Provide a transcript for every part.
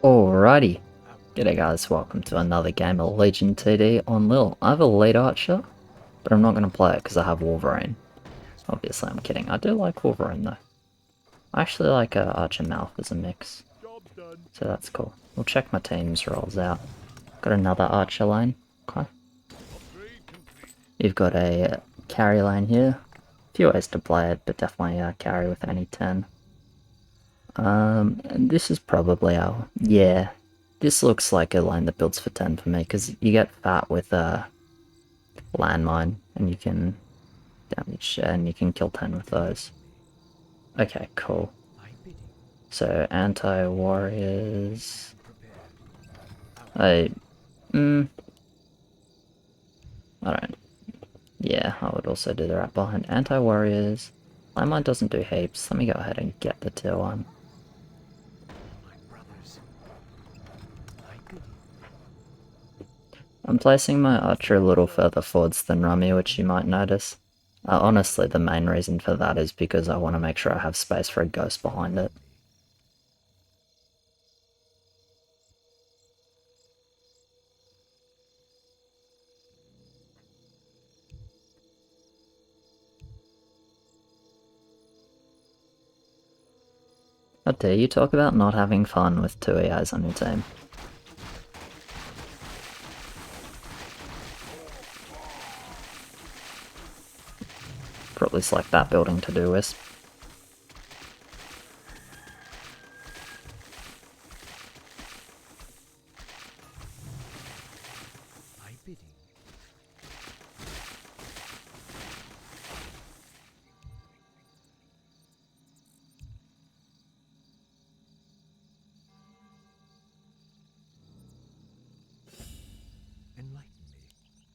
Alrighty, g'day guys, welcome to another game of Legion TD on LIHL. I have a lead archer, but I'm not going to play it because I have Wolverine. Obviously I'm kidding, I do like Wolverine though. I actually like Archer Mouth as a mix, so that's cool. We'll check my team's rolls out. Got another Archer lane, okay. You've got a carry lane here. A few ways to play it, but definitely carry with any 10. And this is probably our, yeah, this looks like a lane that builds for 10 for me, because you get fat with a landmine, and you can damage, and you can kill 10 with those. Okay, cool. So, anti-warriors... I don't... Yeah, I would also do the right behind anti-warriors. Landmine doesn't do heaps. Let me go ahead and get the tier 1. I'm placing my archer a little further forwards than Rummy, which you might notice. Honestly, the main reason for that is because I want to make sure I have space for a ghost behind it. How dare you talk about not having fun with 2 EIs on your team? Probably select that building to do Wisp.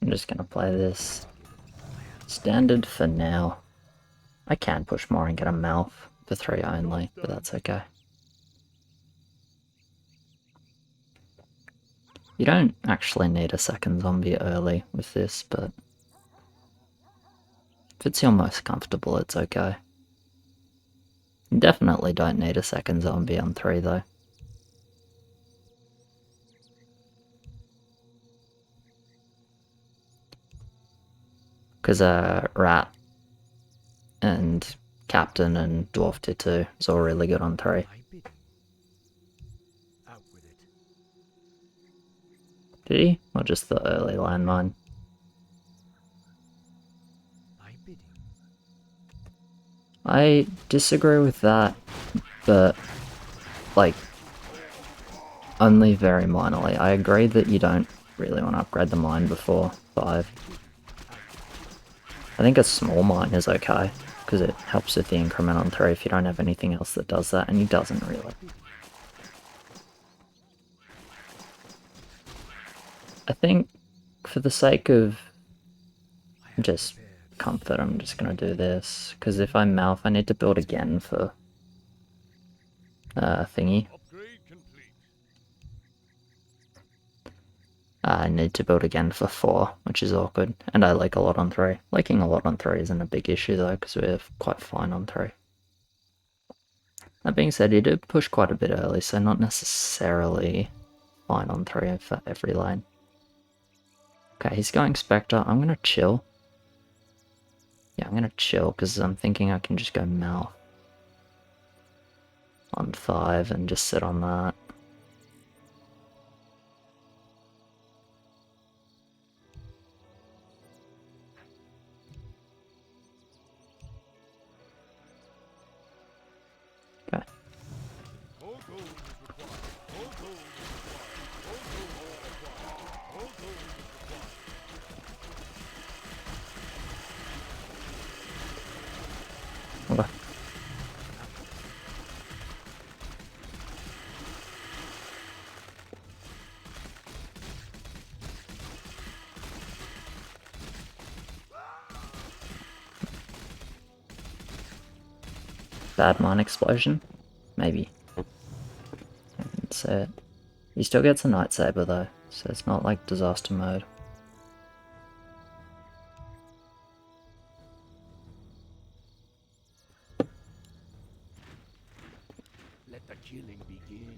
I'm just gonna play this standard for now. I can push more and get a mouth for 3 only, but that's okay. You don't actually need a second zombie early with this, but if it's your most comfortable, it's okay. You definitely don't need a second zombie on 3 though. Because Rat and Captain and Dwarf tier 2 is all really good on 3. Did he? Or just the early landmine? I disagree with that, but like only very minorly. I agree that you don't really want to upgrade the mine before 5. I think a small mine is okay, because it helps with the increment on 3 if you don't have anything else that does that, and he doesn't really. I think for the sake of just comfort, I'm just going to do this, because if I mouth, I need to build again for thingy. I need to build again for 4, which is awkward, and I like a lot on 3. Liking a lot on 3 isn't a big issue though, because we're quite fine on 3. That being said, he did push quite a bit early, so not necessarily fine on 3 for every lane. Okay, he's going Spectre. I'm gonna chill. Yeah, I'm gonna chill, because I'm thinking I can just go Mouth on 5 and just sit on that. Okay. Okay. Bad mine explosion? Maybe. That's it. He still gets a Night Saber though, so it's not like disaster mode. Let the killing begin.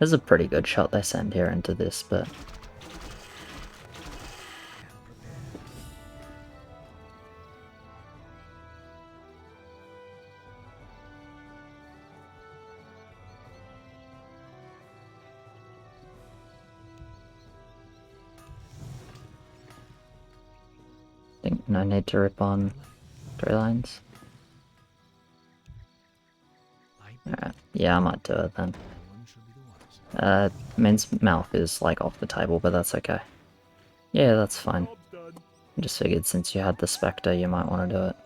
There's a pretty good shot they send here into this, but... I think no need to rip on 3 lines. Alright, yeah, I might do it then. Min's mouth is like off the table, but that's okay. Yeah, that's fine. I just figured since you had the Spectre, you might want to do it.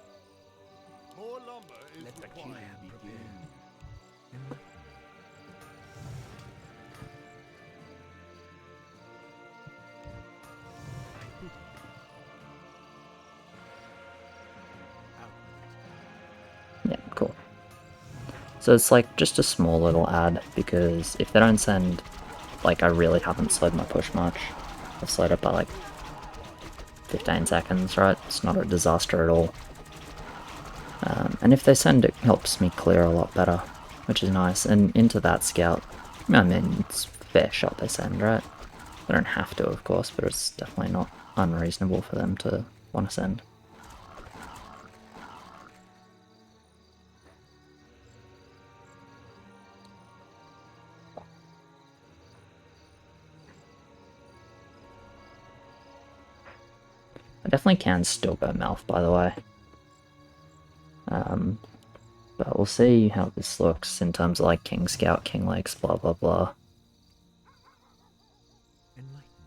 Yeah, cool. So it's like just a small little ad, because if they don't send, like, I really haven't slowed my push much. I've slowed it by like 15 seconds, right? It's not a disaster at all. And if they send, it helps me clear a lot better, which is nice. And into that scout, I mean, it's a fair shot they send, right? They don't have to, of course, but it's definitely not unreasonable for them to want to send. I definitely can still go mouth, by the way. But we'll see how this looks in terms of like King Scout, King Legs, blah blah blah.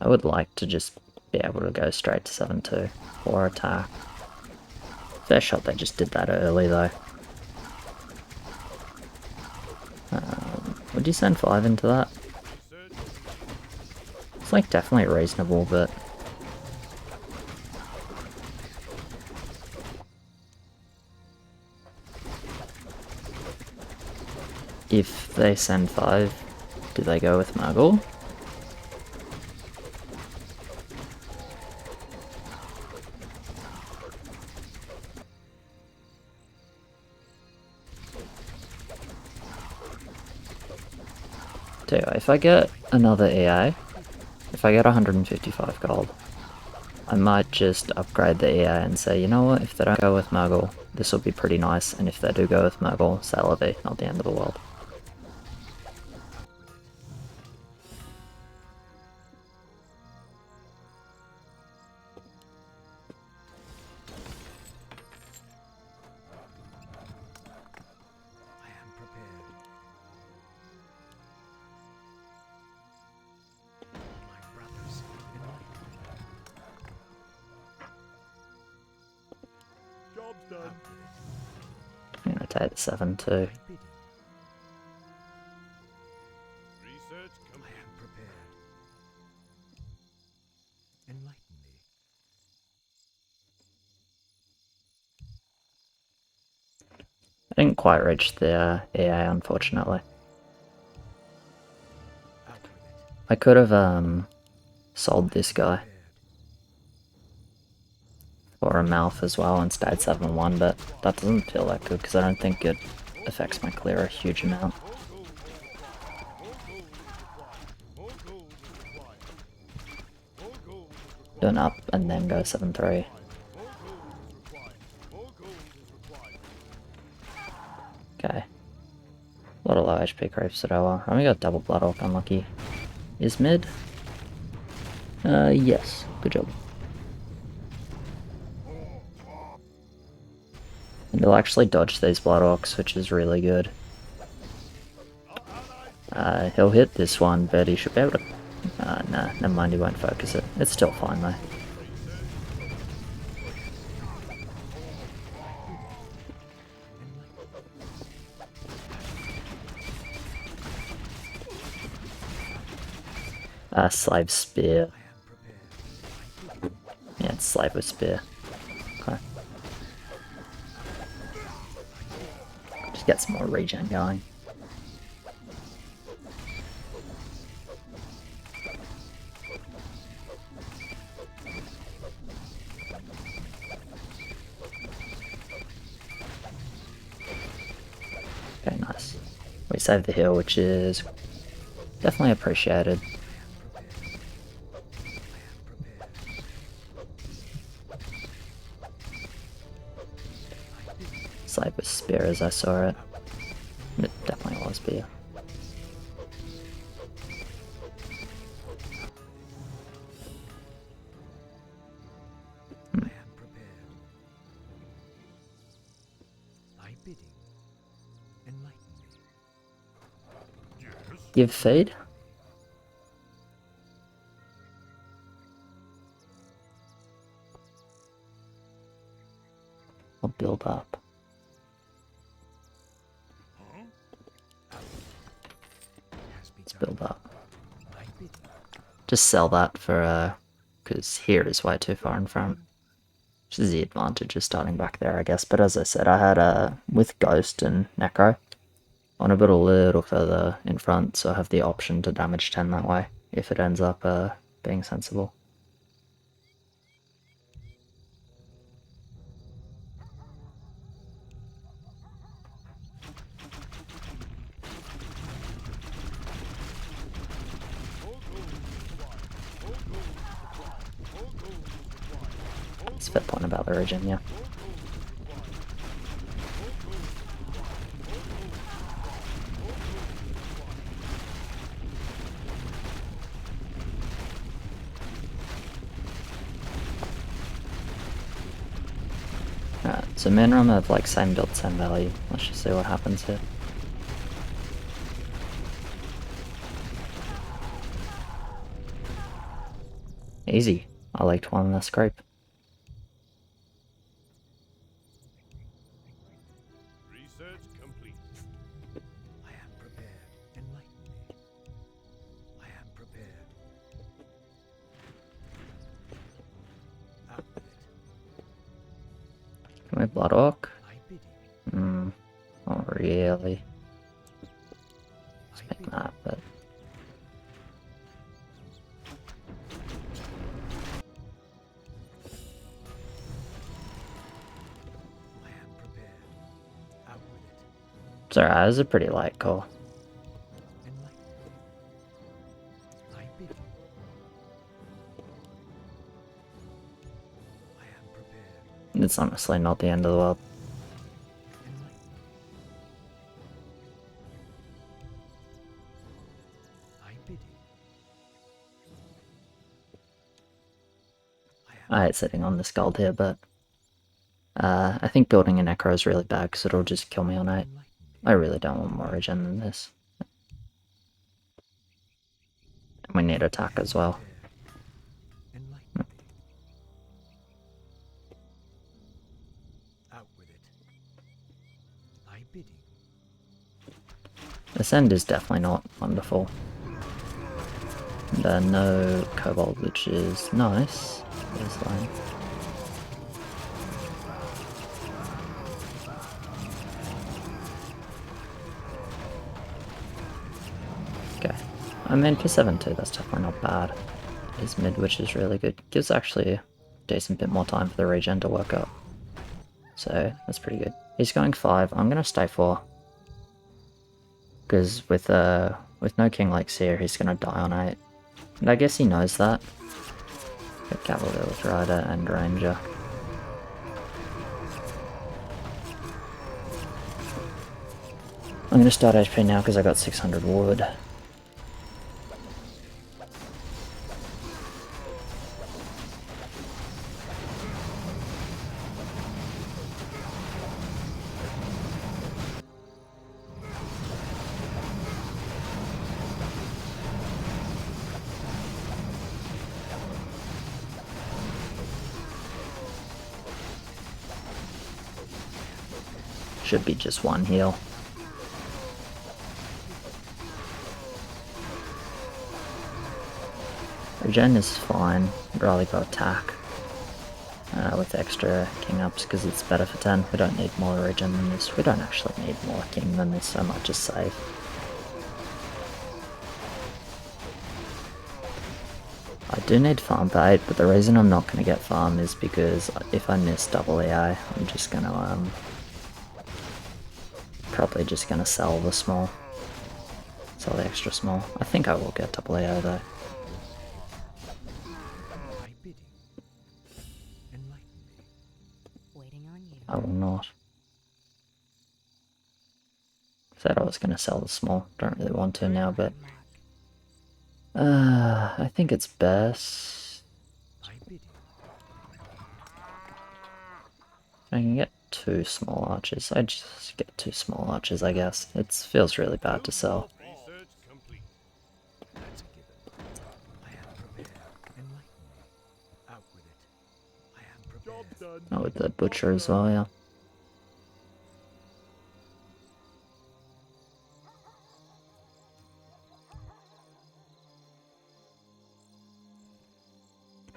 I would like to just be able to go straight to 7-2 or attack. Fair shot they just did that early though. Would you send 5 into that? It's like definitely reasonable, but... if they send 5, do they go with Muggle? Tell you what, if I get another EA, if I get 155 gold, I might just upgrade the EA and say, you know what, if they don't go with Muggle, this will be pretty nice, and if they do go with Muggle, c'est la vie, not the end of the world. I'm gonna take the 7-2. I didn't quite reach the EA, unfortunately. I could have sold this guy for a mouth as well and stayed 7-1, but that doesn't feel that good because I don't think it affects my clear a huge amount. Do an up and then go 7-3. Okay. A lot of low HP creeps at OR. I only got double Blood Orc, unlucky. Is mid? Yes. Good job. And he'll actually dodge these Blood Orcs, which is really good. He'll hit this one, but he should be able to... nah, never mind, he won't focus it. It's still fine though. Slave Spear. Yeah, it's Slave with Spear. Okay. Just get some more regen going. Okay, nice. We saved the heal, which is Definitely appreciated. It's like with spear as I saw it. It definitely was spear. Give feed? I'll build up. Let's build up. Just sell that for, because here is way too far in front. Which is the advantage of starting back there, I guess. But as I said, I had, with Ghost and Necro, I want to build a little further in front, so I have the option to damage 10 that way, if it ends up being sensible. It's a fair point about the region, yeah. Alright, so main room have like same build, same value. Let's just see what happens here. Easy. I liked one in the scrape. Research complete. I am prepared. Enlighten me. I am prepared. Out with it. Can we Blood Orc? I bid you. Not really. Let's make that, but... I am prepared. Out with it. It's alright, it was a pretty light call. Enlighten me. I bid you. I am prepared. It's honestly not the end of the world. Enlighten me. I bid you. I hate sitting on this gold here, but... I think building a Necro is really bad because it'll just kill me on 8. I really don't want more regen than this. And we need attack as well. Enlighten me. Out with it. I bid you. This end is definitely not wonderful. And, no Kobold, which is nice. This line. Okay. I mean, for 7-2, that's definitely not bad. His mid, which is really good. Gives actually a decent bit more time for the regen to work up. So, that's pretty good. He's going 5. I'm gonna stay 4. Because with no King like Seer, he's gonna die on 8. And I guess he knows that. Got Cavalier with Rider and Ranger. I'm gonna start HP now because I got 600 wood. Should be just one heal. Regen is fine. I'd rather go attack with extra king ups because it's better for 10. We don't need more regen than this. We don't actually need more king than this, so I might just save. I do need farm for 8, but the reason I'm not going to get farm is because if I miss double EA, I'm just going to probably just going to sell the small. Sell the extra small. I think I will get double AO though. My bidding. Enlighten me. Waiting on you. I will not. Said I was going to sell the small. Don't really want to now, but I think it's best. My bidding. I can get 2 small archers. I just get 2 small archers, I guess. It feels really bad to sell. Research complete. That's a given. I am prepared. Enlighten me. Out with it. I am prepared. Job done. Oh, with the butcher as well, yeah.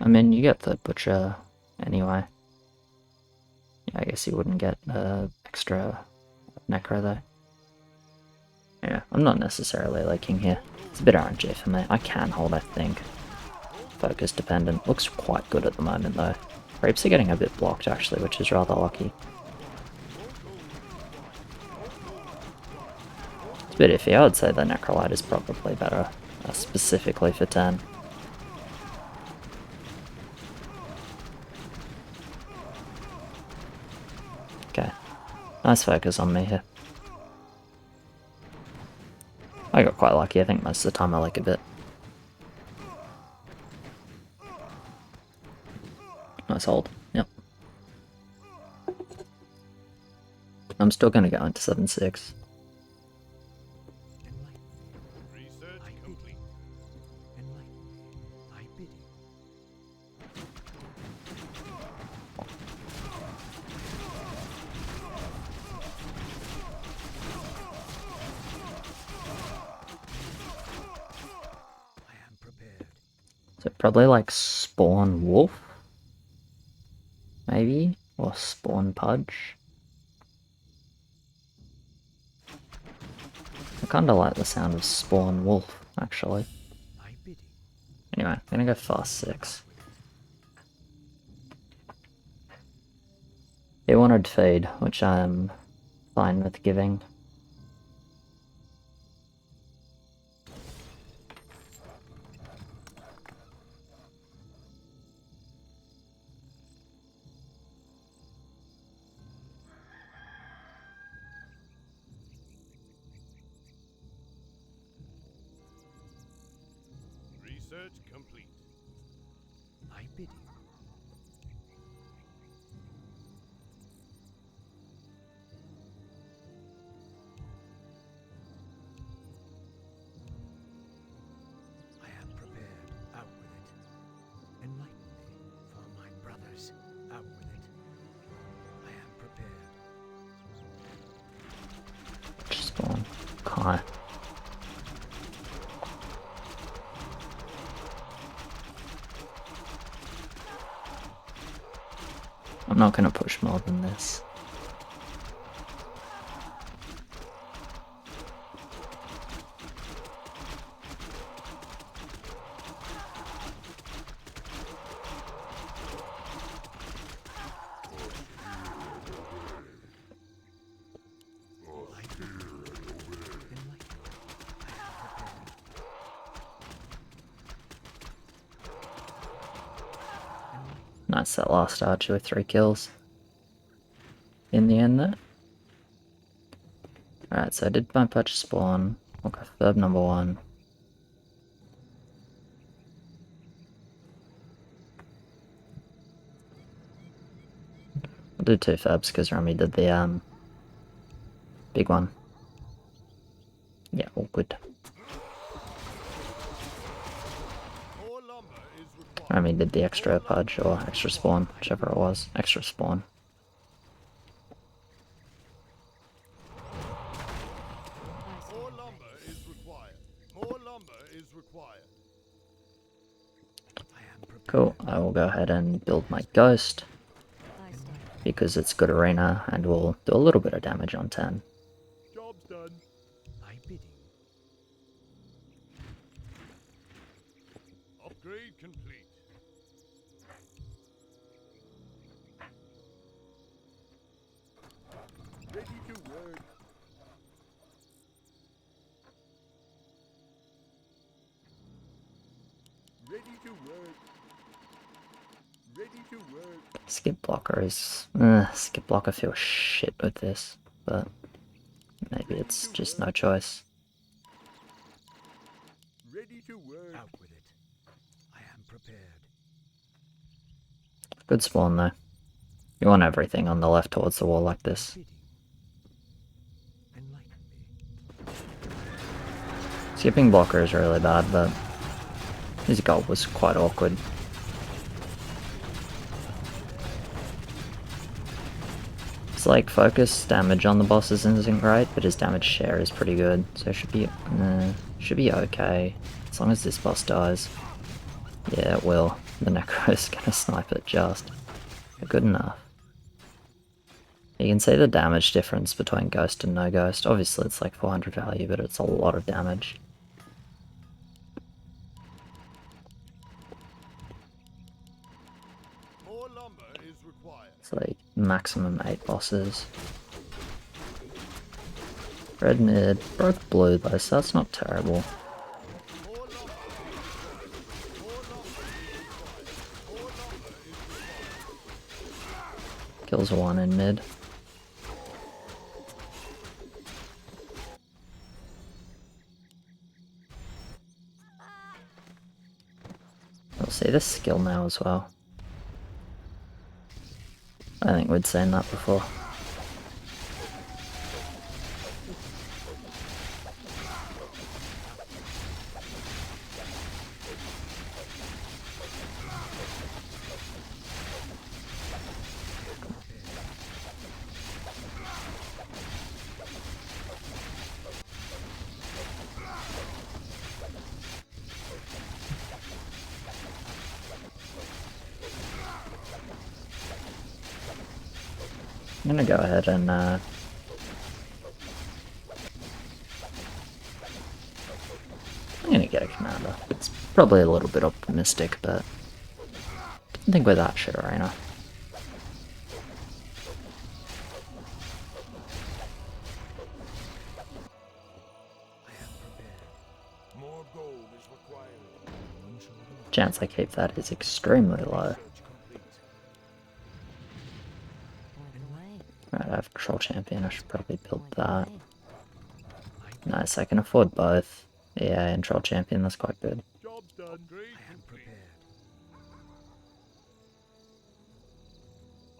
I mean, you get the butcher anyway. Yeah, I guess you wouldn't get extra necro though. Yeah, I'm not necessarily liking here. It's a bit RNG for me. I can hold, I think. Focus dependent. Looks quite good at the moment though. Rapes are getting a bit blocked actually, which is rather lucky. It's a bit iffy. I would say the Necrolite is probably better, specifically for 10. Okay, nice focus on me here. I got quite lucky. I think most of the time I like a bit. Nice hold. Yep. I'm still gonna go into 7-6. Research complete. Enlighten me. My bidding. I am prepared. So probably like Spawn Wolf? Maybe? Or Spawn Pudge? I kinda like the sound of Spawn Wolf, actually. My bidding. Anyway, I'm gonna go fast 6. He wanted feed, which I'm fine with giving. Research complete. My bidding. I am prepared. Out with it. Enlighten me for my brothers. Out with it. I am prepared. Which Spawn? Kai. I'm not gonna push more than this. My bidding. Enlighten me. I am prepared. Nice, that last archer with 3 kills. In the end there. Alright, so I did my Pudge spawn. We'll go verb number 1. I'll do 2 fabs because Remy did the big one. Yeah, all good. More lumber is required. Remy did the extra Pudge or extra spawn, whichever it was. Extra spawn. More lumber is required. More lumber is required. I am prepared. Cool, I will go ahead and build my Ghost because it's good arena and will do a little bit of damage on 10. Job's done. My bidding. Upgrade complete. Ready to work. Ready to work. Ready to work. Skip blocker is... skip blocker feels shit with this, but maybe it's just no choice. Ready to work. Out with it. I am prepared. Good spawn though. You want everything on the left towards the wall like this. Bidding. Enlighten me. Skipping blocker is really bad, but his goal was quite awkward. It's like focus damage on the bosses isn't great, but his damage share is pretty good, so it should be okay as long as this boss dies. Yeah, it will. The Necro's gonna snipe it just. Good enough. You can see the damage difference between Ghost and no Ghost. Obviously it's like 400 value, but it's a lot of damage. More lumber is required. It's like maximum 8 bosses. Red mid, broke blue though, so that's not terrible. More lumber. More lumber is required. More lumber is required. Kills one in mid. We'll see the skill now as well. I think we'd seen that before. I'm gonna go ahead and I'm gonna get a commander. It's probably a little bit optimistic, but didn't think we're that shit arena. I am prepared. More gold is required. Chance I keep that is extremely low. Search complete. Right, I have Troll Champion, I should probably build that. Nice, I can afford both EA and Troll Champion, that's quite good. Job's done. I am prepared.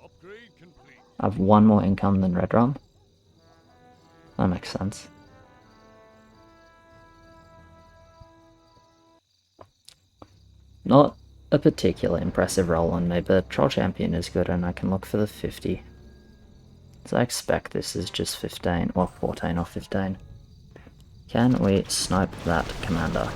Upgrade complete. I have one more income than Red Rum. That makes sense. Not a particularly impressive roll on me, but Troll Champion is good and I can look for the 50. So I expect this is just 15, or 14 or 15. Can we snipe that commander?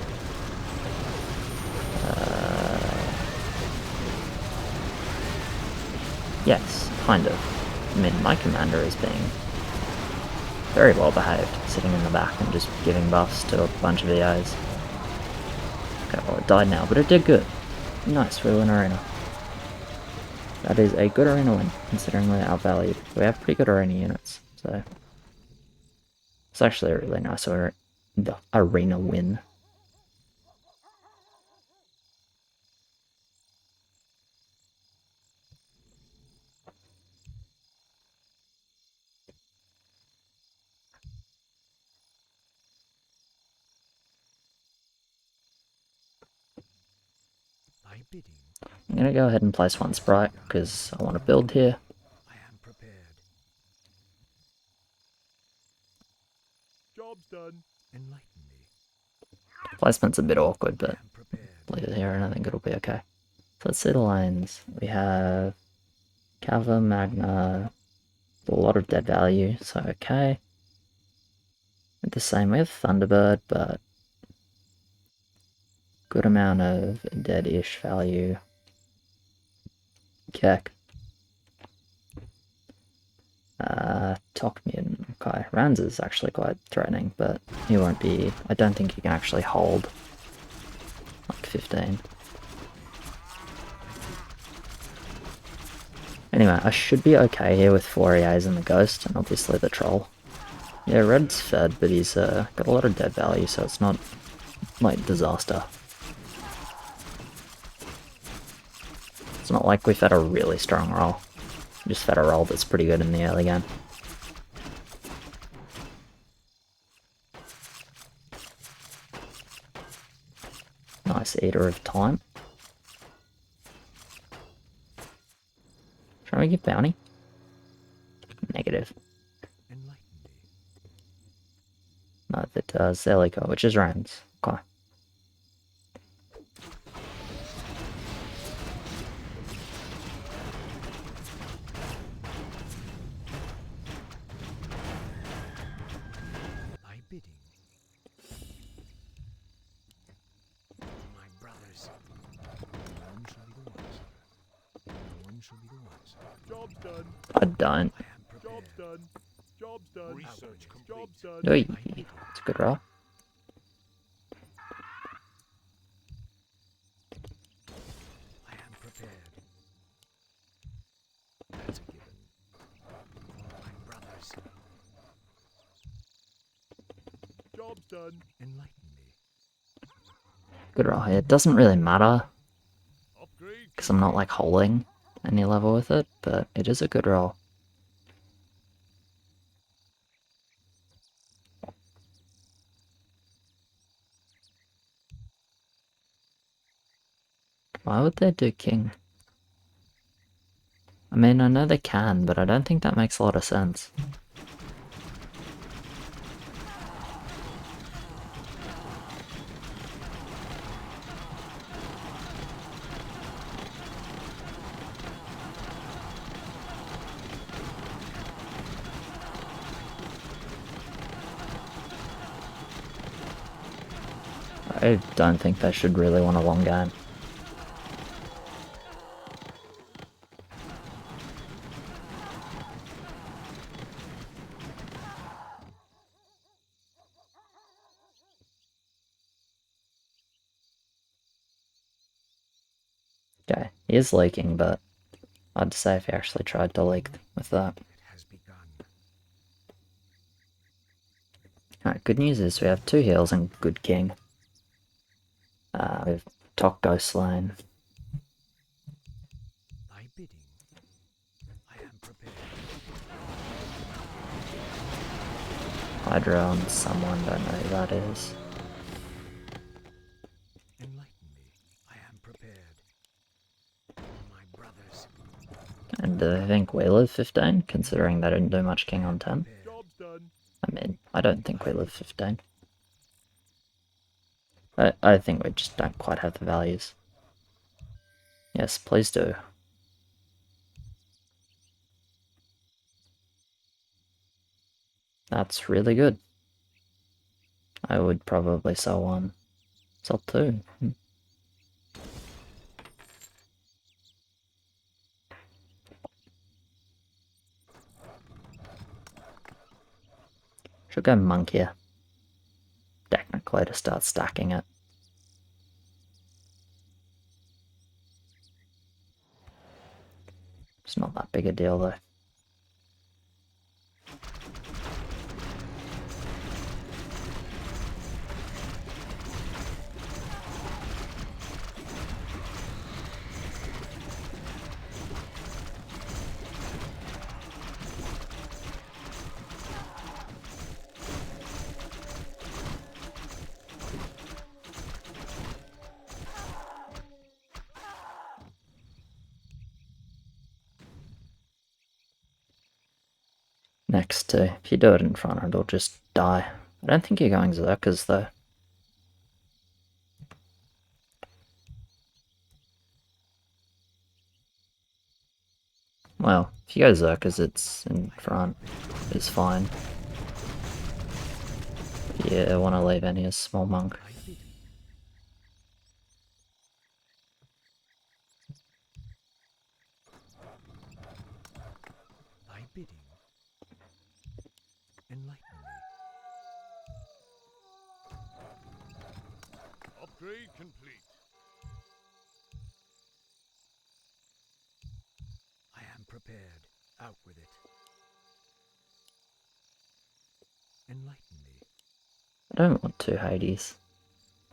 Yes, kind of. I mean, my commander is being very well behaved, sitting in the back and just giving buffs to a bunch of EAs. Okay, well it died now, but it did good. Nice, we win arena. That is a good arena win, considering we're outvalued. We have pretty good arena units, so it's actually a really nice arena win. My bidding. I'm gonna go ahead and place one sprite, because I want to build here. I am prepared. Job's done. Enlighten me. Placement's a bit awkward, but I am prepared. leave it here and I think it'll be okay. So let's see the lanes. We have Kava, Magna, a lot of dead value, so okay. At the same, we have Thunderbird, but good amount of dead-ish value. Keck. Tokmian. Okay, Rans is actually quite threatening, but he won't be... I don't think he can actually hold like 15. Anyway, I should be okay here with 4 EAs and the Ghost, and obviously the Troll. Yeah, Red's fed, but he's got a lot of dead value, so it's not, like, disaster. It's not like we've had a really strong roll. We just had a roll that's pretty good in the early game. Nice eater of time. Shall we give bounty? Negative. Enlighten me. No, that does. There we go, which is rounds. Okay. Thy bidding. My brothers. None shall be the wiser. None shall be the wiser. Job's done. I don't. I am prepared. Job's done. Job's done. Research complete. Job's done. Oi, it's a good roll. I am prepared. That's a given. For my brothers. Job's done. Enlighten me. Good roll here. It doesn't really matter, Upgrade. because I'm not like holding any level with it, but it is a good roll. Why would they do king? I mean, I know they can, but I don't think that makes a lot of sense. I don't think they should really want a long game. Okay, he is leaking, but I'd say if he actually tried to leak with that. It has begun. Alright, good news is we have 2 heals and good king. We've Tok Ghost Lane. Thy bidding. I am prepared. Hydra on someone, don't know who that is. Enlighten me. I am prepared. For my brothers. And I think we live 15, considering they didn't do much king on 10. Job's done. I mean, I don't think we live 15. I think we just don't quite have the values. Yes, please do. That's really good. I would probably sell one. Sell 2. Should go monk here. Technically to start stacking it. It's not that big a deal though. Next, if you do it in front, it'll just die. I don't think you're going Zerkers though. Well, if you go Zerkers, it's in front. It's fine. Yeah, I want to leave any as small monk. Thy bidding. Thy bidding. Enlighten me. Upgrade complete. I am prepared. Out with it. Enlighten me. I don't want 2 Hades.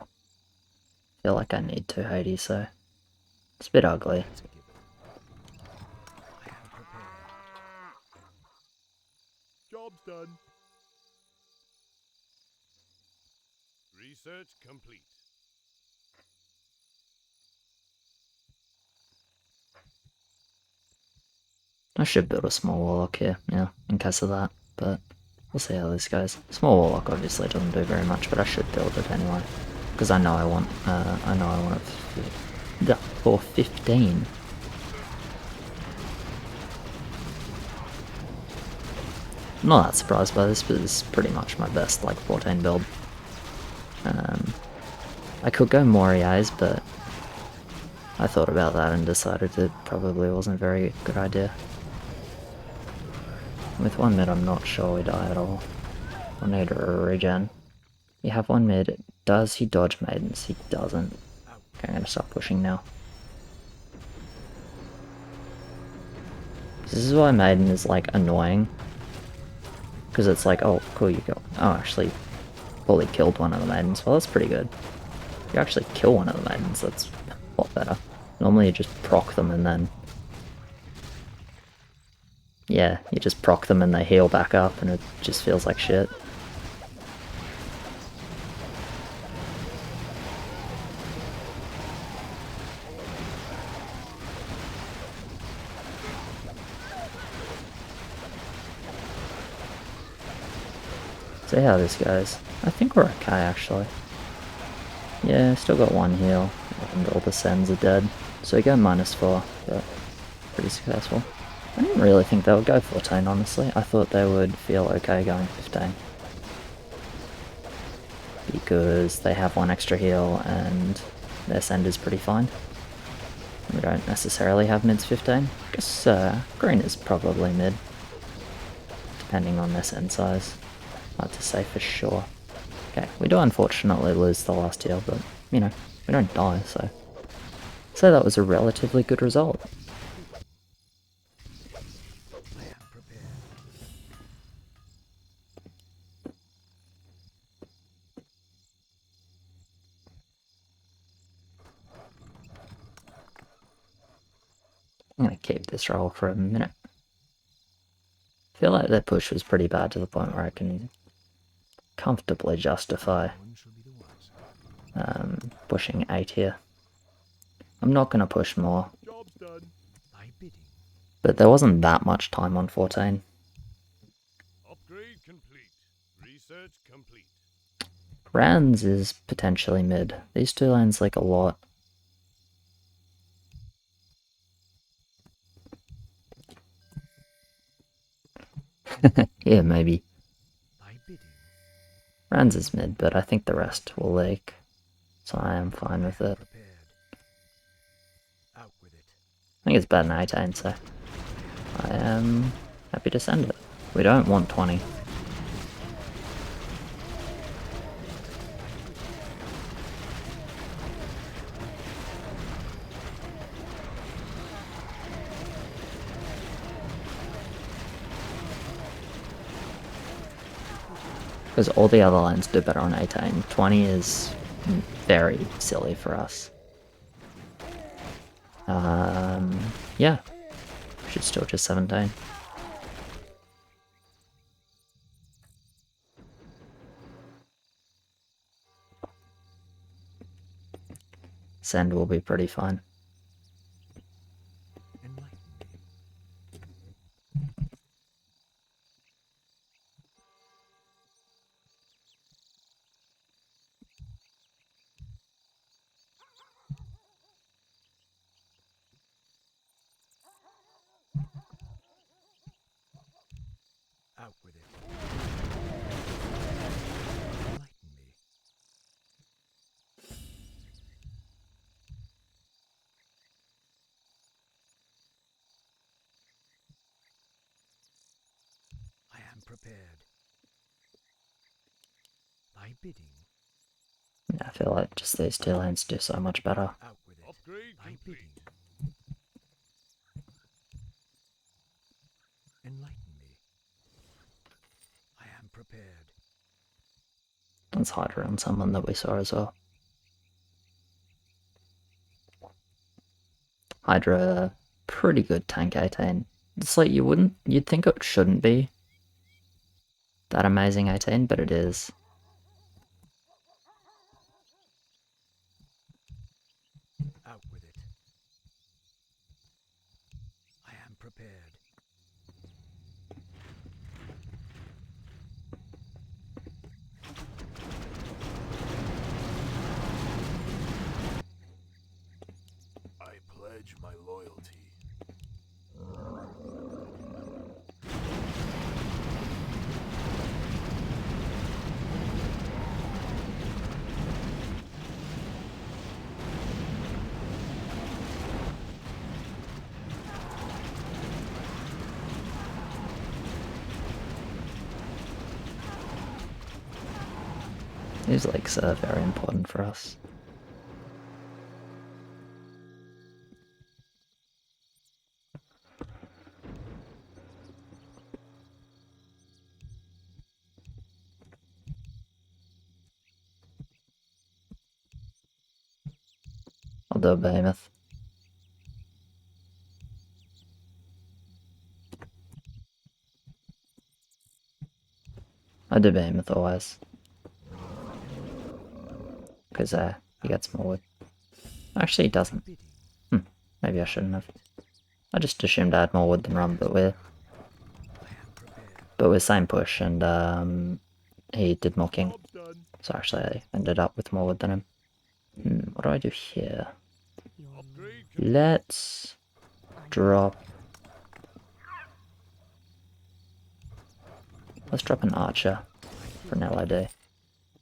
I feel like I need 2 Hades though. It's a bit ugly. That's a given. Job's done. Research complete. I should build a small warlock here, yeah, in case of that, but we'll see how this goes. Small warlock obviously doesn't do very much, but I should build it anyway, because I know I want it for 15. I'm not that surprised by this, but this is pretty much my best, like, 14 build. I could go more EAs, but I thought about that and decided it probably wasn't a very good idea. With one mid, I'm not sure we die at all. We'll need a regen. You have one mid. Does he dodge maidens? He doesn't. Okay, I'm gonna stop pushing now. This is why maiden is, like, annoying. Because it's like, oh, cool, you go. Oh, actually, fully killed one of the maidens. Well, that's pretty good. You actually kill one of the maidens, that's a lot better. Normally you just proc them and then... yeah, you just proc them and they heal back up and it just feels like shit. See how this goes. I think we're okay, actually. Yeah, still got one heal, and all the sends are dead. So we go -4, but pretty successful. I didn't really think they would go 14, honestly. I thought they would feel okay going 15. Because they have one extra heal, and their send is pretty fine. We don't necessarily have mids 15. I guess green is probably mid, depending on their send size. Hard to say for sure. Okay, we do unfortunately lose the last heal, but, you know, we don't die, so... so that was a relatively good result. I am prepared. I'm gonna keep this roll for a minute. I feel like their push was pretty bad to the point where I can comfortably justify One shall be the wiser. pushing 8 here. I'm not going to push more, Job's done. Thy bidding. but there wasn't that much time on 14. Upgrade complete. Research complete. Rands is potentially mid. These two lanes like a lot. Yeah, maybe. Thy bidding. Rands is mid, but I think the rest will leak. So I am fine with it. Prepared. Out with it. I think it's better than 18, so I am happy to send it. We don't want 20. Because all the other lines do better on 18. 20 is very silly for us. Yeah. Should still just 17. Send will be pretty fine. Enlighten me. Out with it. Enlighten me. I am prepared. Thy bidding. Yeah, I feel like just these two lanes do so much better. Out with it. Upgrade Thy complete. bidding. Enlighten me. I am prepared. Let's Hydra on someone that we saw as well. Hydra, pretty good tank 18. It's like you'd think it shouldn't be, that amazing 18, but it is. Out with it. I am prepared. I pledge my loyalty. These lakes are very important for us. I'll do a behemoth. I do behemoth always. Because he gets more wood. Actually, he doesn't. Maybe I shouldn't have. I just assumed I had more wood than Rum, but we're same push, and he did more king. So actually, I ended up with more wood than him. What do I do here? Let's drop. Let's drop an archer for an LID.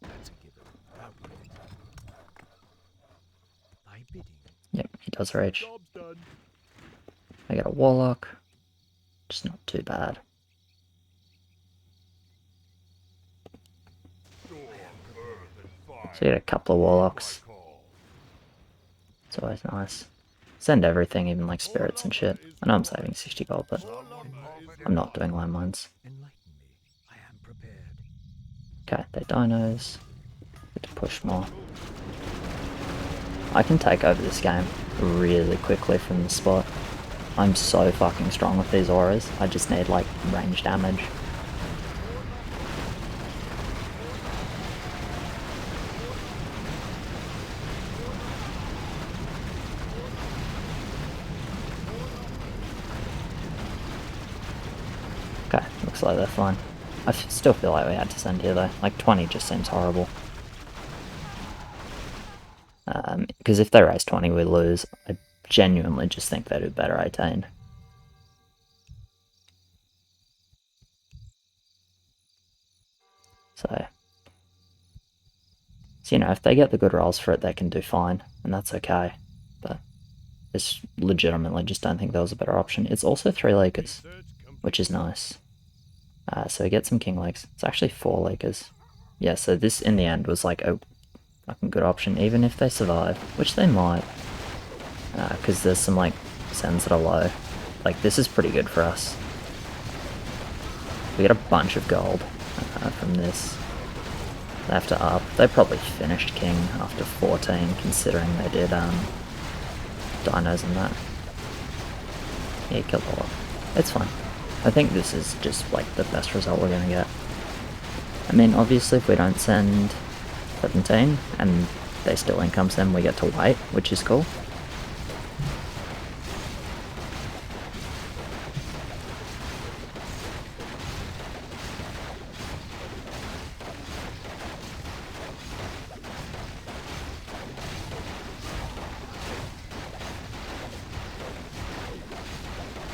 That's a given. Out with it. Thy bidding. Yep, he does reach. I get a warlock. Just not too bad. So you get a couple of warlocks. It's always nice. Send everything, even like spirits and shit. I know I'm saving 60 gold, but I'm not doing landmines. Enlighten me. I am prepared. Okay, they dinos. Get to push more. I can take over this game really quickly from this spot. I'm so fucking strong with these auras. I just need like range damage. Okay, looks like they're fine. I still feel like we had to send here though. Like 20 just seems horrible. Because if they raise 20 we lose. I genuinely just think they do better 18. So you know, if they get the good rolls for it, they can do fine, and that's okay. But it's legitimately just don't think there was a better option. It's also 3 Lakers, which is nice. So we get some King Lakes. It's actually 4 Lakers. Yeah, so this in the end was like a fucking good option, even if they survive, which they might. Because there's some like sends that are low. Like this is pretty good for us. We get a bunch of gold from this. They have to up. They probably finished King after 14, considering they did dinos and that. Yeah, he killed a lot. It's fine. I think this is just like the best result we're gonna get. I mean, obviously if we don't send 17 and they still incomes them, we get to wait, which is cool.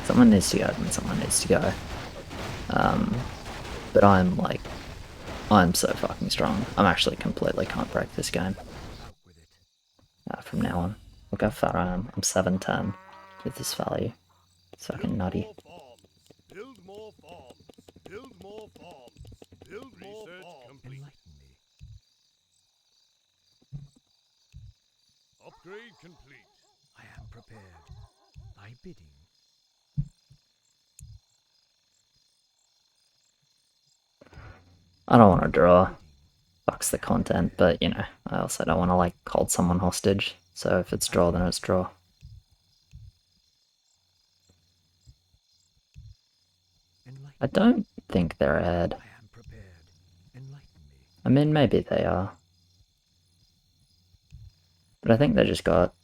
Someone needs to go, and someone needs to go. But I'm so fucking strong. I'm actually completely can't break this game. From now on. Look how far I am. I'm 710 with this value. It's fucking nutty. Build more farms. Build more farms. Build more farms. Complete. Enlighten me. Upgrade complete. I am prepared. Thy bidding. I don't want to draw. Fucks the content, but you know, I also don't want to like hold someone hostage. So if it's draw, then it's draw. I don't think they're ahead. I am prepared. I mean, maybe they are. But I think they just got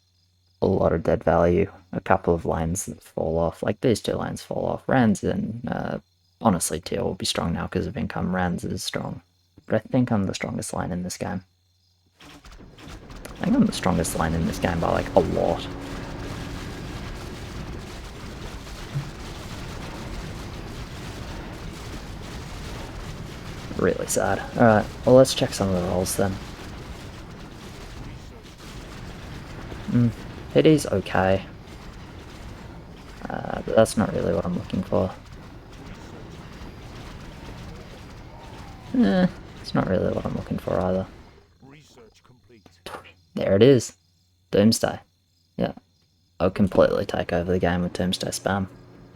a lot of dead value. A couple of lanes that fall off. Like, these two lanes fall off. Rans and, honestly, Teal will be strong now because of income. Rans is strong. But I think I'm the strongest lane in this game. I think I'm the strongest lane in this game by, like, a lot. Really sad. Alright, well, let's check some of the rolls then. PD's okay. But that's not really what I'm looking for. It's not really what I'm looking for either. Research complete. There it is. Doomsday. Yeah. I'll completely take over the game with Doomsday spam.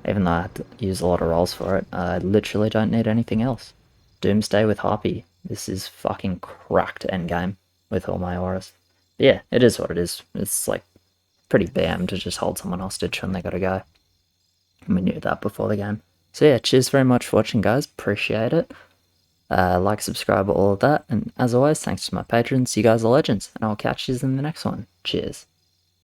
Even though I have to use a lot of rolls for it, I literally don't need anything else. Doomsday with Harpy. This is fucking cracked endgame with all my auras. But yeah, it is what it is. It's like pretty BM to just hold someone hostage when they gotta go. And we knew that before the game. So yeah, cheers very much for watching, guys. Appreciate it. Like, subscribe, all of that. And as always, thanks to my patrons. You guys are legends. And I'll catch you in the next one. Cheers.